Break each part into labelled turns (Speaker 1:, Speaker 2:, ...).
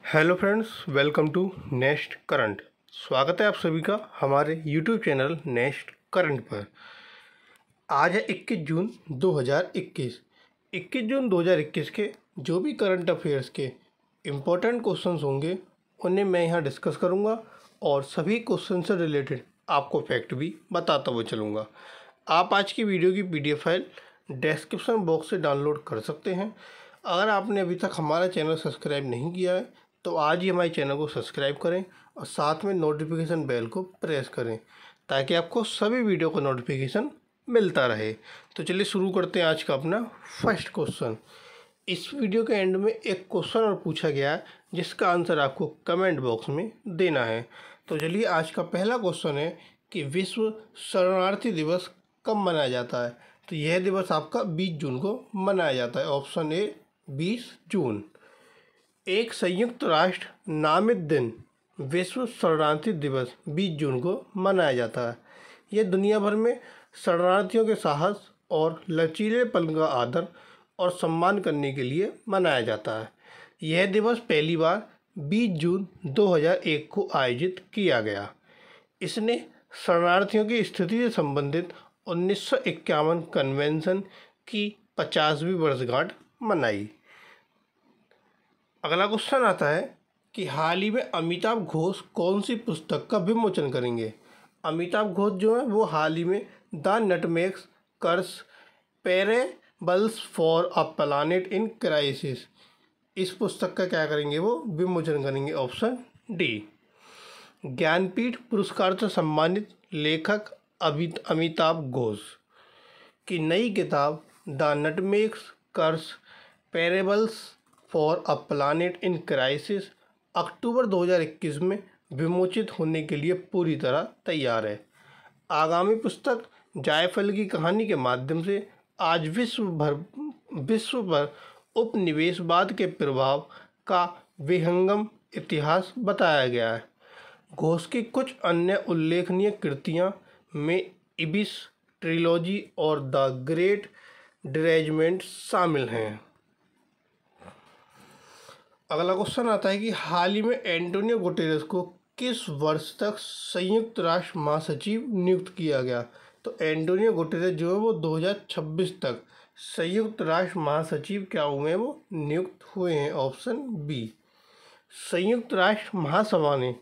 Speaker 1: Hello friends, welcome to next current. स्वागत है आप सभी का हमारे यूट्यूब चैनल नेक्स्ट करंट पर। आज है 21 जून 2021। 21 जून 2021 के जो भी करंट अफेयर्स के इम्पोर्टेंट क्वेश्चंस होंगे उन्हें मैं यहाँ डिस्कस करूँगा और सभी क्वेश्चन से रिलेटेड आपको फैक्ट भी बताता हुआ चलूँगा। आप आज की वीडियो की PDF फाइल डिस्क्रिप्शन बॉक्स से डाउनलोड कर सकते हैं। अगर आपने अभी तक हमारा चैनल सब्सक्राइब नहीं किया है तो आज ही हमारे चैनल को सब्सक्राइब करें और साथ में नोटिफिकेशन बेल को प्रेस करें ताकि आपको सभी वीडियो का नोटिफिकेशन मिलता रहे। तो चलिए शुरू करते हैं आज का अपना फर्स्ट क्वेश्चन। इस वीडियो के एंड में एक क्वेश्चन और पूछा गया है जिसका आंसर आपको कमेंट बॉक्स में देना है। तो चलिए आज का पहला क्वेश्चन है कि विश्व शरणार्थी दिवस कब मनाया जाता है। तो यह दिवस आपका 20 जून को मनाया जाता है। ऑप्शन ए 20 जून। एक संयुक्त राष्ट्र नामित दिन विश्व शरणार्थी दिवस 20 जून को मनाया जाता है। यह दुनिया भर में शरणार्थियों के साहस और लचीलेपन का आदर और सम्मान करने के लिए मनाया जाता है। यह दिवस पहली बार 20 जून 2001 को आयोजित किया गया। इसने शरणार्थियों की स्थिति से संबंधित 1951 कन्वेंशन की 50वीं वर्षगांठ मनाई। अगला क्वेश्चन आता है कि हाल ही में अमिताभ घोष कौन सी पुस्तक का विमोचन करेंगे। अमिताभ घोष जो है वो हाल ही में the nutmeg curse parables for a planet in crisis, इस पुस्तक का क्या करेंगे, वो विमोचन करेंगे। Option D. ज्ञानपीठ पुरस्कार से सम्मानित लेखक अमिताभ घोष की नई किताब the nutmeg curse parables for a planet in crisis अक्टूबर 2021 में विमोचित होने के लिए पूरी तरह तैयार है। आगामी पुस्तक जायफल की कहानी के माध्यम से आज विश्व पर उपनिवेशवाद के प्रभाव का विहंगम इतिहास बताया गया है। घोष की कुछ अन्य उल्लेखनीय कृतियां में इबिस ट्रिलॉजी और द ग्रेट डिरैजमेंट शामिल हैं। अगला क्वेश्चन आता है कि हाल ही में एंटोनियो गुटेरेस को किस वर्ष तक संयुक्त राष्ट्र महासचिव नियुक्त किया गया। तो एंटोनियो गुटेरेस जो है वो 2026 तक संयुक्त राष्ट्र महासचिव क्या हुए हैं, वो नियुक्त हुए हैं। Option B. संयुक्त राष्ट्र महासभा ने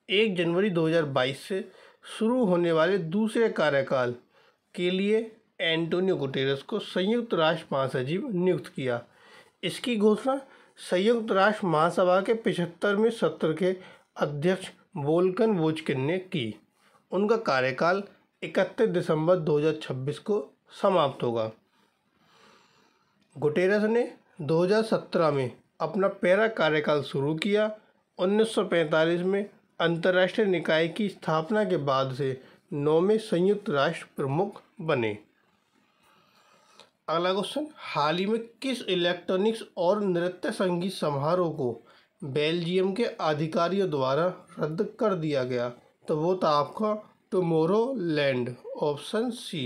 Speaker 1: 1 जनवरी 2022 से शुरू होने वाले दूसरे कार्यकाल के लिए एंटोनियो गुटेरेस को संयुक्त राष्ट्र महासचिव नियुक्त किया। इसकी घोषणा संयुक्त राष्ट्र महासभा के 75वें सत्र के अध्यक्ष वोल्कन वोचकिन ने की। उनका कार्यकाल 31 दिसंबर 2026 को समाप्त होगा। गुटेरेस ने 2017 में अपना पहला कार्यकाल शुरू किया। 1945 में अंतर्राष्ट्रीय निकाय की स्थापना के बाद से 9वें संयुक्त राष्ट्र प्रमुख बने। अगला क्वेश्चन, हाल ही में किस इलेक्ट्रॉनिक्स और नृत्य संगीत समारोह को बेल्जियम के अधिकारियों द्वारा रद्द कर दिया गया। तो वो था आपका टुमारोलैंड। Option C.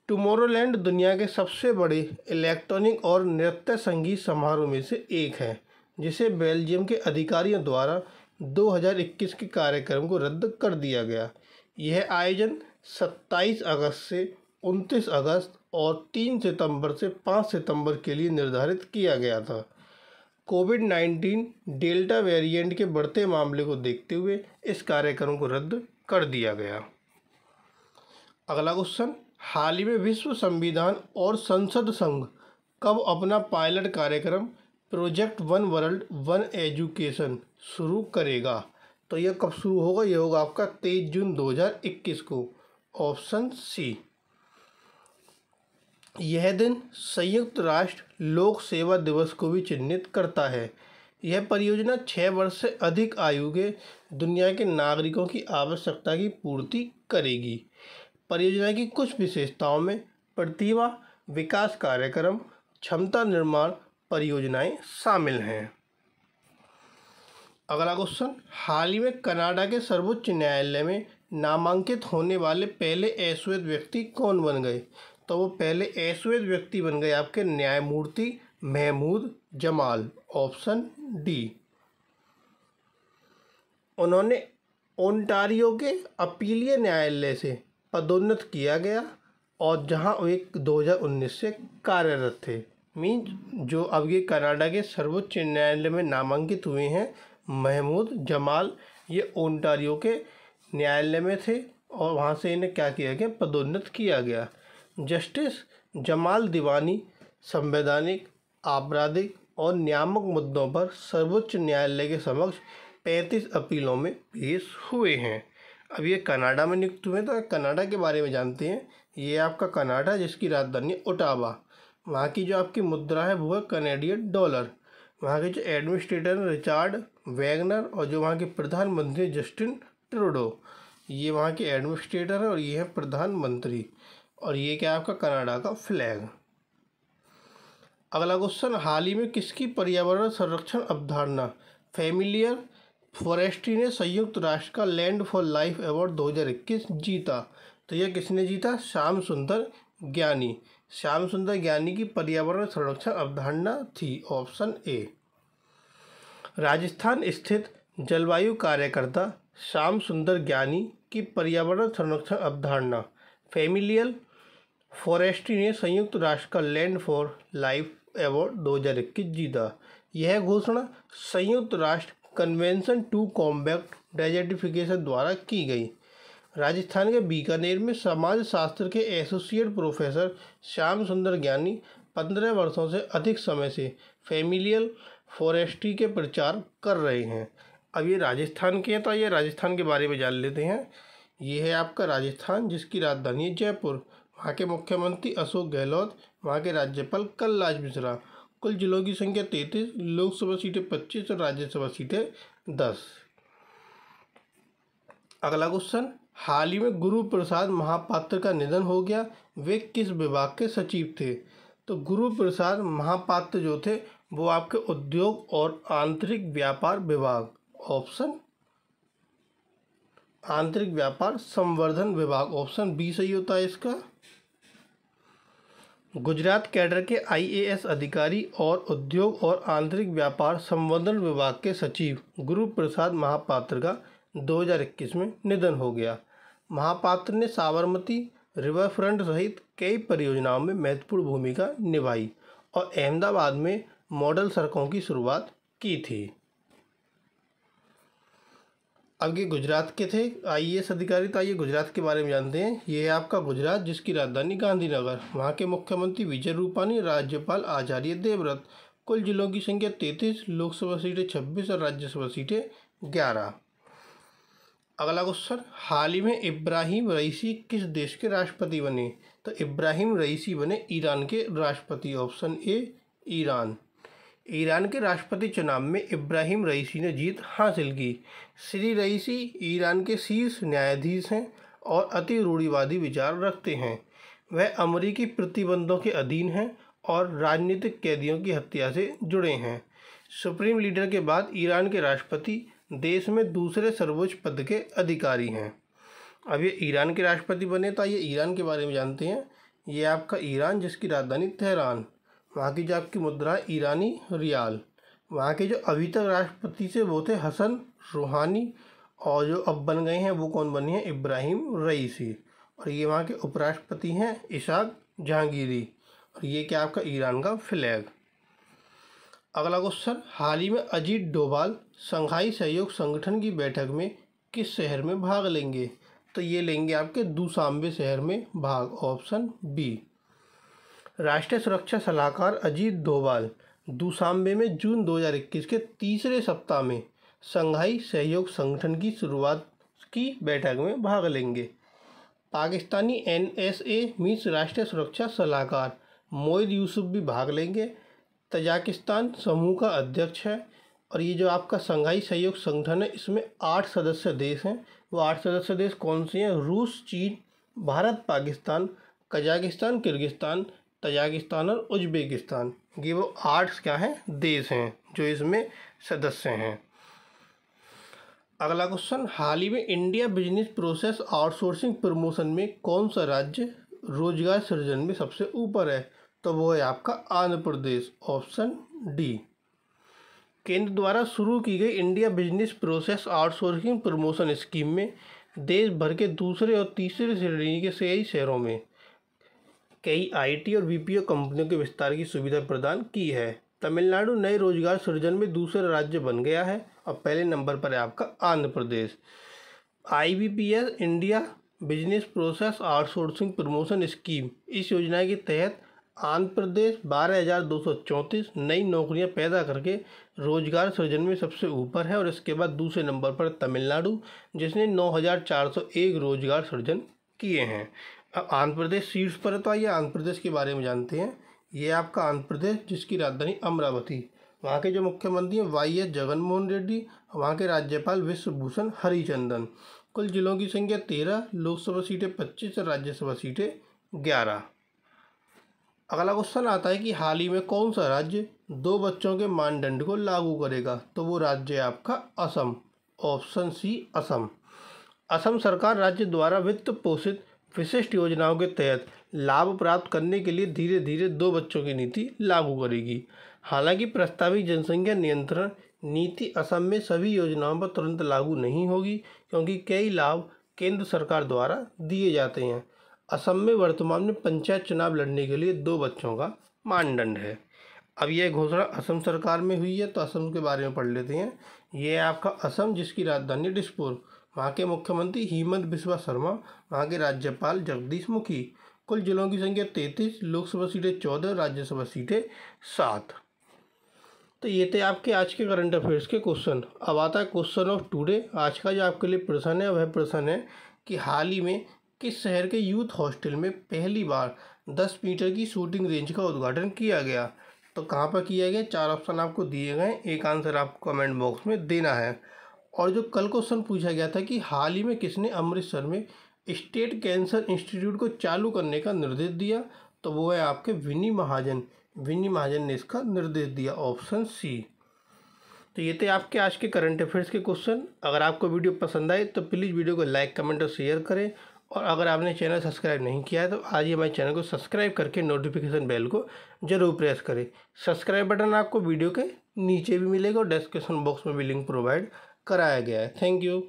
Speaker 1: टुमारोलैंड दुनिया के सबसे बड़े इलेक्ट्रॉनिक और नृत्य संगीत समारोह में से एक है जिसे बेल्जियम के अधिकारियों द्वारा 2021 के कार्यक्रम को रद्द कर दिया गया। यह आयोजन 27 अगस्त से 29 अगस्त और 3 सितंबर से 5 सितंबर के लिए निर्धारित किया गया था। कोविड-19 डेल्टा वेरिएंट के बढ़ते मामले को देखते हुए इस कार्यक्रम को रद्द कर दिया गया। अगला क्वेश्चन, हाल ही में विश्व संविधान और संसद संघ कब अपना पायलट कार्यक्रम project one world one education शुरू करेगा। तो यह कब शुरू होगा, यह होगा आपका 23 जून 2021 को। Option C. यह दिन संयुक्त राष्ट्र लोक सेवा दिवस को भी चिन्हित करता है। यह परियोजना 6 वर्ष से अधिक आयु के दुनिया के नागरिकों की आवश्यकता की पूर्ति करेगी। परियोजना की कुछ विशेषताओं में प्रतिभा विकास कार्यक्रम, क्षमता निर्माण परियोजनाएं शामिल हैं। अगला क्वेश्चन, हाल ही में कनाडा के सर्वोच्च न्यायालय में नामांकित होने वाले पहले अश्वेत व्यक्ति कौन बन गए। तो वो पहले अश्वेत व्यक्ति बन गए आपके न्यायमूर्ति महमूद जमाल। Option D. उन्होंने ओंटारियो के अपीलीय न्यायालय से पदोन्नत किया गया और जहां वे 2019 से कार्यरत थे। मीन्स जो अब ये कनाडा के सर्वोच्च न्यायालय में नामांकित हुए हैं महमूद जमाल, ये ओंटारियो के न्यायालय में थे और वहाँ से इन्हें क्या किया गया, पदोन्नत किया गया। जस्टिस जमाल दीवानी संवैधानिक, आपराधिक और नियामक मुद्दों पर सर्वोच्च न्यायालय के समक्ष 35 अपीलों में पेश हुए हैं। अब ये कनाडा में नियुक्त हुए, तो कनाडा के बारे में जानते हैं। ये आपका कनाडा जिसकी राजधानी ओटावा, वहाँ की जो आपकी मुद्रा है वो है कनेडियन डॉलर। वहाँ के जो एडमिनिस्ट्रेटर रिचार्ड वैगनर और जो वहाँ के प्रधानमंत्री जस्टिन ट्रूडो, ये वहाँ के एडमिनिस्ट्रेटर है और ये है प्रधानमंत्री। और ये क्या आपका कनाडा का फ्लैग। अगला क्वेश्चन, हाल ही में किसकी पर्यावरण संरक्षण अवधारणा फैमिलियर फॉरेस्ट्री ने संयुक्त राष्ट्र का लैंड फॉर लाइफ अवार्ड 2021 जीता? तो यह किसने जीता? श्याम सुंदर ज्ञानी। श्याम सुंदर ज्ञानी की पर्यावरण संरक्षण अवधारणा थी ऑप्शन ए। राजस्थान स्थित जलवायु कार्यकर्ता श्याम सुंदर ज्ञानी की पर्यावरण संरक्षण अवधारणा फैमिलियल फॉरेस्ट्री ने संयुक्त राष्ट्र का लैंड फॉर लाइफ अवार्ड 2021 जीता। यह घोषणा संयुक्त राष्ट्र कन्वेंशन टू कॉम्बैट डेजर्टिफिकेशन द्वारा की गई। राजस्थान के बीकानेर में समाज शास्त्र के एसोसिएट प्रोफेसर श्याम सुंदर ज्ञानी 15 वर्षों से अधिक समय से फैमिलियल फॉरेस्ट्री के प्रचार कर रहे हैं। अब ये राजस्थान के हैं, तो ये राजस्थान के बारे में जान लेते हैं। ये है आपका राजस्थान जिसकी राजधानी है जयपुर। वहाँ के मुख्यमंत्री अशोक गहलोत, वहाँ के राज्यपाल कलराज मिश्रा। कुल जिलों की संख्या 33, लोकसभा सीटें 25 और राज्यसभा सीटें 10। अगला क्वेश्चन, हाल ही में गुरु प्रसाद महापात्र का निधन हो गया, वे किस विभाग के सचिव थे? तो गुरु प्रसाद महापात्र जो थे वो आपके उद्योग और आंतरिक व्यापार विभाग, ऑप्शन आंतरिक व्यापार संवर्धन विभाग, ऑप्शन बी सही होता है इसका। गुजरात कैडर के आईएएस अधिकारी और उद्योग और आंतरिक व्यापार संवर्धन विभाग के सचिव गुरु प्रसाद महापात्र का 2021 में निधन हो गया। महापात्र ने साबरमती रिवर फ्रंट सहित कई परियोजनाओं में महत्वपूर्ण भूमिका निभाई और अहमदाबाद में मॉडल सड़कों की शुरुआत की थी। अब ये गुजरात के थे आईएएस अधिकारी, तो आइए गुजरात के बारे में जानते हैं। ये है आपका गुजरात जिसकी राजधानी गांधीनगर। वहाँ के मुख्यमंत्री विजय रूपानी, राज्यपाल आचार्य देवव्रत। कुल जिलों की संख्या 33, लोकसभा सीटें 26 और राज्यसभा सीटें 11। अगला क्वेश्चन, हाल ही में इब्राहिम रईसी किस देश के राष्ट्रपति बने? तो इब्राहिम रईसी बने ईरान के राष्ट्रपति, ऑप्शन ए ईरान। ईरान के राष्ट्रपति चुनाव में इब्राहिम रईसी ने जीत हासिल की। श्री रईसी ईरान के शीर्ष न्यायाधीश हैं और अति रूढ़िवादी विचार रखते हैं। वह अमेरिकी प्रतिबंधों के अधीन हैं और राजनीतिक कैदियों की हत्या से जुड़े हैं। सुप्रीम लीडर के बाद ईरान के राष्ट्रपति देश में दूसरे सर्वोच्च पद के अधिकारी हैं। अब ये ईरान के राष्ट्रपति बने, तो ये ईरान के बारे में जानते हैं। ये आपका ईरान जिसकी राजधानी तेहरान। वहाँ की जो आपकी मुद्रा है ईरानी रियाल। वहाँ के जो अभी तक राष्ट्रपति से वो थे हसन रूहानी, और जो अब बन गए हैं वो कौन बने हैं? इब्राहिम रईसी। और ये वहाँ के उपराष्ट्रपति हैं इशाक जहांगीरी। और ये क्या आपका ईरान का फ्लैग। अगला क्वेश्चन, हाल ही में अजीत डोभाल शंघाई सहयोग संगठन की बैठक में किस शहर में भाग लेंगे? तो ये लेंगे आपके दुशांबे शहर में भाग, ऑप्शन बी। राष्ट्रीय सुरक्षा सलाहकार अजीत डोभाल दुशांबे में जून 2021 के तीसरे सप्ताह में शंघाई सहयोग संगठन की शुरुआत की बैठक में भाग लेंगे। पाकिस्तानी एनएसए मीन्स राष्ट्रीय सुरक्षा सलाहकार मोइद यूसुफ भी भाग लेंगे। तजाकिस्तान समूह का अध्यक्ष है। और ये जो आपका शंघाई सहयोग संगठन है इसमें 8 सदस्य देश हैं। वो 8 सदस्य देश कौन से हैं? रूस, चीन, Bharat, Pakistan, Kazakhstan, Kyrgyzstan, Tajikistan और उज्बेकिस्तान। ये वो 8 क्या हैं? देश हैं जो इसमें सदस्य हैं। अगला क्वेश्चन, हाल ही में India business process outsourcing promotion में कौन सा राज्य रोजगार सृजन में सबसे ऊपर है? तो वो है आपका आंध्र प्रदेश, ऑप्शन डी। केंद्र द्वारा शुरू की गई India business process outsourcing promotion scheme में देश भर के दूसरे और तीसरे श्रेणी के कई शहरों में कई आईटी और बीपीओ कंपनियों के विस्तार की सुविधा प्रदान की है। तमिलनाडु नए रोजगार सृजन में दूसरा राज्य बन गया है और पहले नंबर पर है आपका Andhra Pradesh. IBPS India business process outsourcing promotion scheme, इस योजना के तहत आंध्र प्रदेश 12,234 नई नौकरियां पैदा करके रोजगार सृजन में सबसे ऊपर है और इसके बाद दूसरे नंबर पर तमिलनाडु जिसने 9,401 रोजगार सृजन किए हैं। अब आंध्र प्रदेश शीर्ष पर है, तो आइए आंध्र प्रदेश के बारे में जानते हैं। ये आपका आंध्र प्रदेश जिसकी राजधानी अमरावती, वहाँ के जो मुख्यमंत्री हैं YS जगनमोहन रेड्डी, वहाँ के राज्यपाल विश्वभूषण हरिचंदन। कुल जिलों की संख्या 13, लोकसभा सीटें 25 और राज्यसभा सीटें 11। अगला क्वेश्चन आता है कि हाल ही में कौन सा राज्य 2 बच्चों के मानदंड को लागू करेगा, तो वो राज्य है आपका असम। Option C Assam. असम सरकार राज्य द्वारा वित्त पोषित विशिष्ट योजनाओं के तहत लाभ प्राप्त करने के लिए धीरे धीरे 2 बच्चों की नीति लागू करेगी। हालांकि प्रस्तावित जनसंख्या नियंत्रण नीति असम में सभी योजनाओं पर तुरंत लागू नहीं होगी क्योंकि कई लाभ केंद्र सरकार द्वारा दिए जाते हैं। असम में वर्तमान में पंचायत चुनाव लड़ने के लिए 2 बच्चों का मानदंड है। अब यह घोषणा असम सरकार में हुई है, तो असम के बारे में पढ़ लेते हैं। ये है आपका असम जिसकी राजधानी दिसपुर, वहाँ के मुख्यमंत्री हिमंत बिस्वा शर्मा, वहाँ के राज्यपाल जगदीश मुखी। कुल जिलों की संख्या 33, लोकसभा सीटें 14, राज्यसभा सीटें 7। तो ये थे आपके आज के करंट अफेयर्स के क्वेश्चन। अब आता है क्वेश्चन ऑफ टुडे। आज का जो आपके लिए प्रश्न है वह प्रश्न है कि हाल ही में किस शहर के यूथ हॉस्टल में पहली बार 10 मीटर की शूटिंग रेंज का उद्घाटन किया गया। तो कहाँ पर किया गया, 4 ऑप्शन आपको दिए गए, एक आंसर आपको कमेंट बॉक्स में देना है। और जो कल क्वेश्चन पूछा गया था कि हाल ही में किसने अमृतसर में स्टेट कैंसर इंस्टीट्यूट को चालू करने का निर्देश दिया, तो वो है आपके विनी महाजन। विनी महाजन ने इसका निर्देश दिया, ऑप्शन सी। तो ये थे आपके आज के करंट अफेयर्स के क्वेश्चन। अगर आपको वीडियो पसंद आए तो प्लीज़ वीडियो को लाइक, कमेंट और शेयर करें। और अगर आपने चैनल सब्सक्राइब नहीं किया है तो आज ही हमारे चैनल को सब्सक्राइब करके नोटिफिकेशन बेल को जरूर प्रेस करें। सब्सक्राइब बटन आपको वीडियो के नीचे भी मिलेगा और डिस्क्रिप्शन बॉक्स में भी लिंक प्रोवाइड कराया गया है। Thank you.